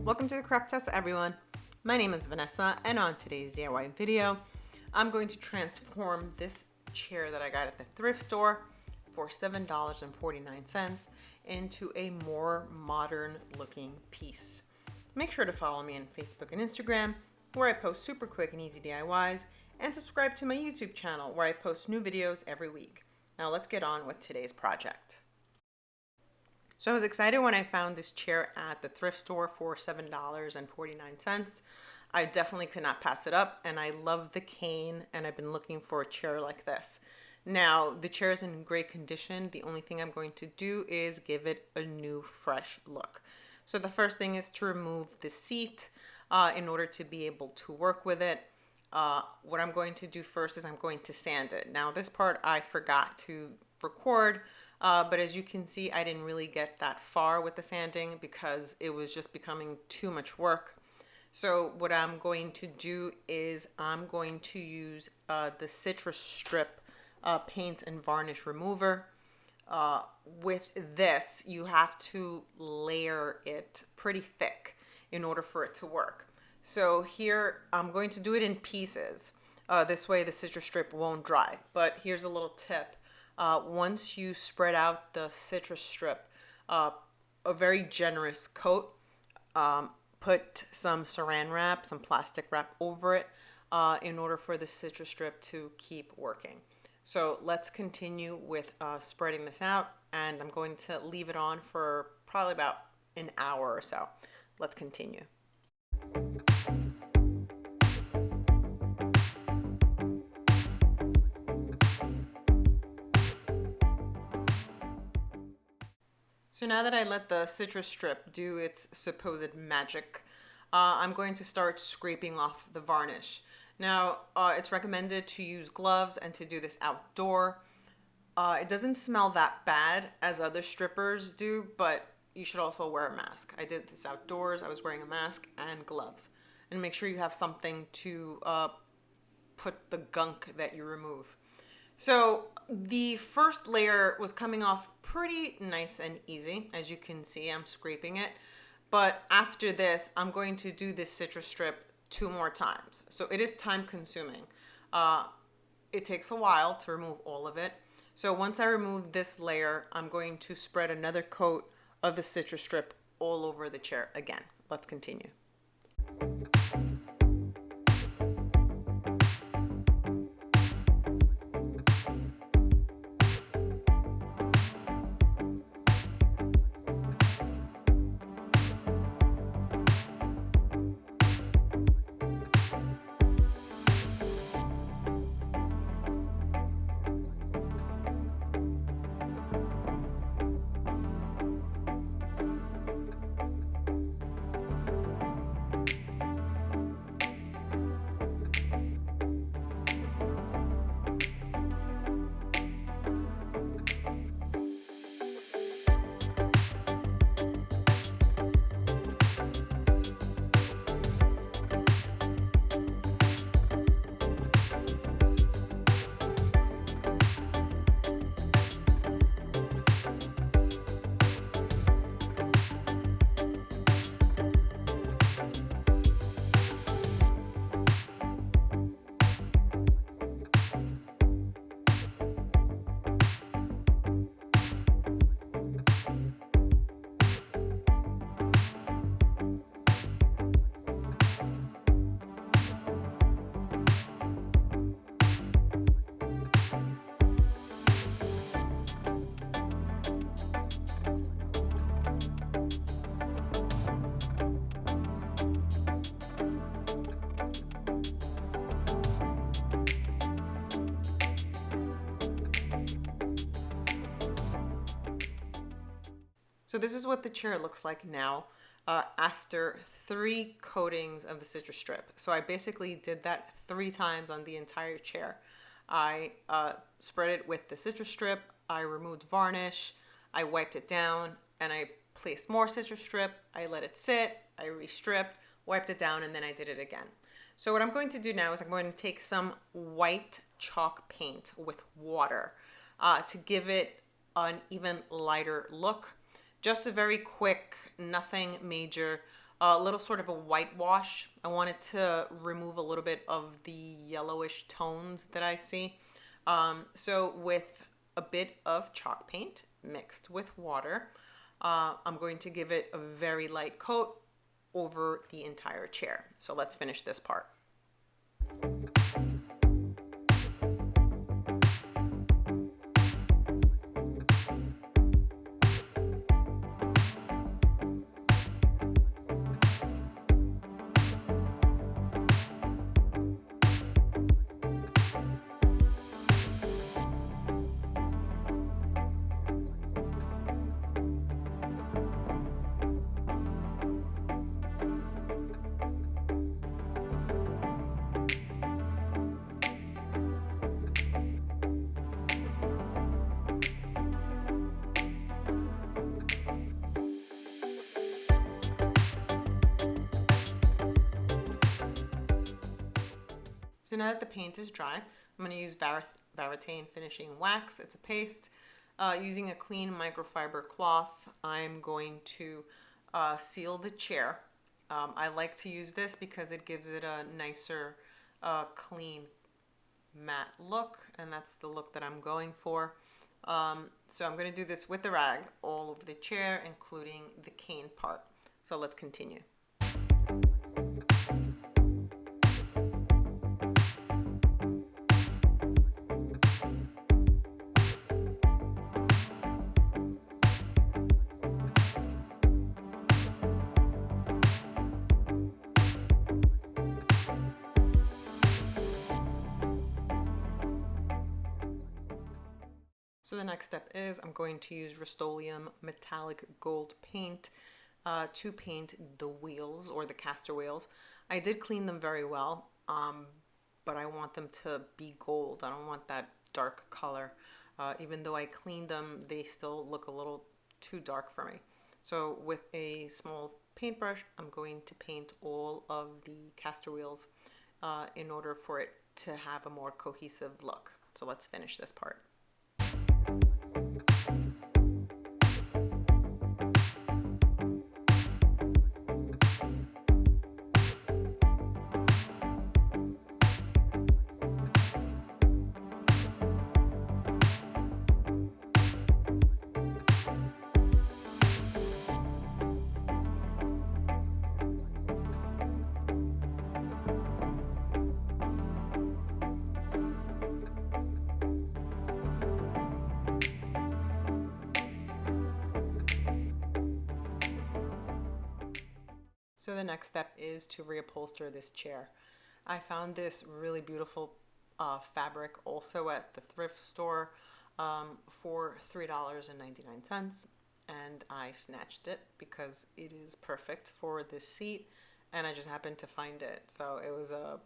Welcome to the Craft Test, everyone. My name is Vanessa, and on today's DIY video, I'm going to transform this chair that I got at the thrift store for $7.49 into a more modern looking piece. Make sure to follow me on Facebook and Instagram, where I post super quick and easy DIYs, and subscribe to my YouTube channel, where I post new videos every week. Now let's get on with today's project. So I was excited when I found this chair at the thrift store for $7.49. I definitely could not pass it up, and I love the cane, and I've been looking for a chair like this. Now, the chair is in great condition. The only thing I'm going to do is give it a new, fresh look. So the first thing is to remove the seat in order to be able to work with it. What I'm going to do first is I'm going to sand it. Now, this part I forgot to record, but as you can see, I didn't really get that far with the sanding because it was just becoming too much work. So what I'm going to do is I'm going to use the Citrus Strip paint and varnish remover. With this, you have to layer it pretty thick in order for it to work. So here, I'm going to do it in pieces. This way the citrus strip won't dry. But here's a little tip. Once you spread out the citrus strip, a very generous coat, put some saran wrap, some plastic wrap over it in order for the citrus strip to keep working. So let's continue with spreading this out, and I'm going to leave it on for probably about an hour or so. Let's continue. So now that I let the citrus strip do its supposed magic, I'm going to start scraping off the varnish. Now, it's recommended to use gloves and to do this outdoor. It doesn't smell that bad as other strippers do, but you should also wear a mask. I did this outdoors. I was wearing a mask and gloves. And make sure you have something to put the gunk that you remove. So the first layer was coming off pretty nice and easy. As you can see, I'm scraping it. But after this, I'm going to do this citrus strip 2 more times. So it is time consuming. It takes a while to remove all of it. So once I remove this layer, I'm going to spread another coat of the citrus strip all over the chair again. Let's continue. So this is what the chair looks like now after 3 coatings of the citrus strip. So I basically did that 3 times on the entire chair. I spread it with the citrus strip, I removed varnish, I wiped it down, and I placed more citrus strip, I let it sit, I restripped, wiped it down, and then I did it again. So what I'm going to do now is I'm going to take some white chalk paint with water to give it an even lighter look. Just a very quick, nothing major. a little sort of a whitewash. I wanted to remove a little bit of the yellowish tones that I see. So with a bit of chalk paint mixed with water, I'm going to give it a very light coat over the entire chair. So let's finish this part. So now that the paint is dry, I'm going to use Varitane Finishing Wax. It's a paste. Using a clean microfiber cloth, I'm going to seal the chair. I like to use this because it gives it a nicer, clean, matte look, and that's the look that I'm going for. So I'm going to do this with the rag all over the chair, including the cane part. So let's continue. So the next step is I'm going to use Rust-Oleum metallic gold paint to paint the wheels, or the caster wheels. I did clean them very well, but I want them to be gold. I don't want that dark color. Even though I cleaned them, they still look a little too dark for me. So with a small paintbrush, I'm going to paint all of the caster wheels in order for it to have a more cohesive look. So let's finish this part. So the next step is to reupholster this chair. I found this really beautiful fabric also at the thrift store for $3.99, and I snatched it because it is perfect for this seat, and I just happened to find it. So it was a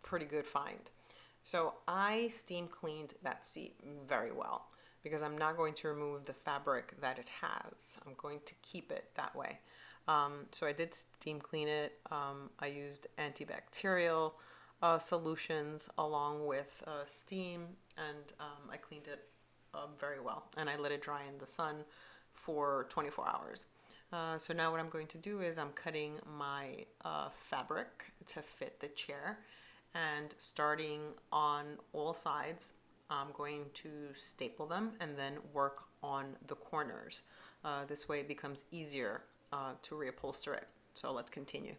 pretty good find. So I steam cleaned that seat very well because I'm not going to remove the fabric that it has. I'm going to keep it that way. So I did steam clean it. I used antibacterial solutions along with steam, and I cleaned it very well. And I let it dry in the sun for 24 hours. So now what I'm going to do is I'm cutting my fabric to fit the chair, and starting on all sides, I'm going to staple them and then work on the corners. This way it becomes easier to reupholster it. So let's continue.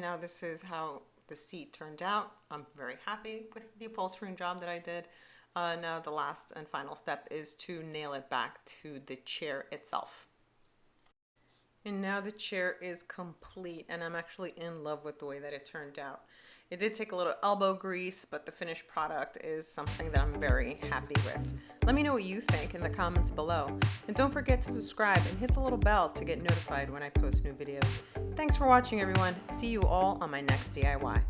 now this is how the seat turned out. I'm very happy with the upholstering job that I did. Now the last and final step is to nail it back to the chair itself. And now the chair is complete, and I'm actually in love with the way that it turned out. It did take a little elbow grease, but the finished product is something that I'm very happy with. Let me know what you think in the comments below. And don't forget to subscribe and hit the little bell to get notified when I post new videos. Thanks for watching, everyone. See you all on my next DIY.